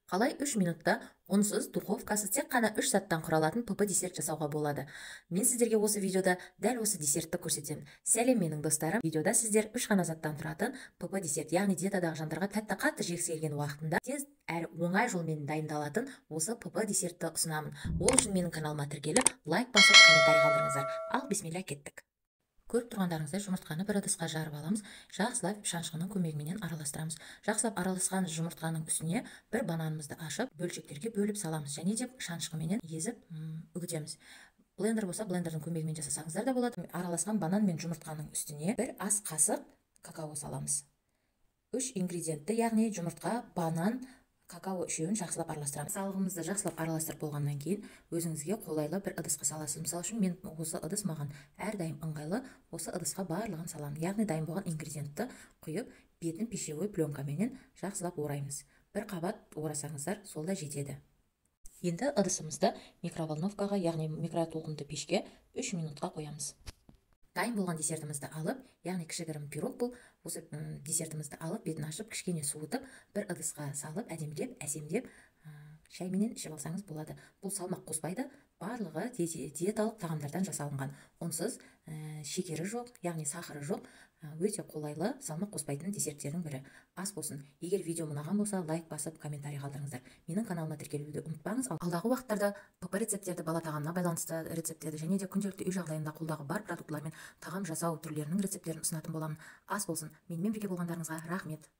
Қалай 3 минутта ұнсыз духовкасы тек қана 3 саттан құралатын ПП десерт жасауға болады. Мен сіздерге осы видеода дәл осы десертті көрсетемін. Сәлем менің достарым. Видеода сіздер 3 қана заттан тұратын ПП десерт, яғни диетадағы жандарға тәтті қатты жегісі келген уақытында тез әрі оңай жолмен дайындалатын осы ПП десертті ұсынамын. Ол үшін менің каналыма тіркеліп, лайк басып, комментарий қалдырыңыздар. Ал бисмилля, кеттік. Көріп тұрғандарыңыздай жұмыртқаны бір ыдысқа жарып аламыз. Жақсылап шанышқының көмегімен араластырамыз. Жақсылап араласқан жұмыртқаның үстіне бір бананымызды ашып, бөлшектерге бөліп саламыз және де шанышқымен езіп үгітеміз. Блендер болса, блендердің көмегімен жасасаңыздар да болады. Араласқан банан мен жұмыртқаның үстіне бір ас қасық какао саламыз. 3 ингредиентті, яғни жұмыртқа, банан, какао үшеуін жақсылап араластырамыз. Салығымызды жақсылап араластырып болғаннан кейін өзіңізге қолайлы бір ыдысқа саласыз. Мысалы үшін мен осы ыдыс маған әрдайым ыңғайлы, осы ыдысқа барлығын саламын. Яғни дайын болған ингредиентті құйып, бетін пищевой пленкаменен жақсылап ораймыз. Бір қабат орасаңыздар, сол да жетеді. Енді ыдысымызды микроволновкаға, яғни микротолқынды пешке 3 минутқа қоямыз. Дайын болған десертімізді алып, яғни кішігірім пирог бұл, осы десертімізді алып, бетін ашып, кішкене суытып, бір ыдысқа салып, әдемілеп, әсемдеп, шайменен ішіп алсаңыз болады. Бұл салмақ қоспайды, барлығы диеталық тағамдардан жасалынған. Онсыз шекері жоқ, яғни сахары жоқ, өте қолайлы, салмақ қоспайтын десерттердің бірі. Ас болсын. Егер видео ұнаған болса, лайк басып, комментарий қалдырыңыздар. Менің каналыма тіркелуді ұмытпаңыз. Алдағы уақыттарда ПП рецептерді, бала тағамына байланысты рецептерді және де күнделікті үй жағдайында қолдағы бар продуктылармен тағам жасау түрлерінің рецептерін ұсынатын боламын. Ас болсын. Менімен бірге болғандарыңызға рахмет.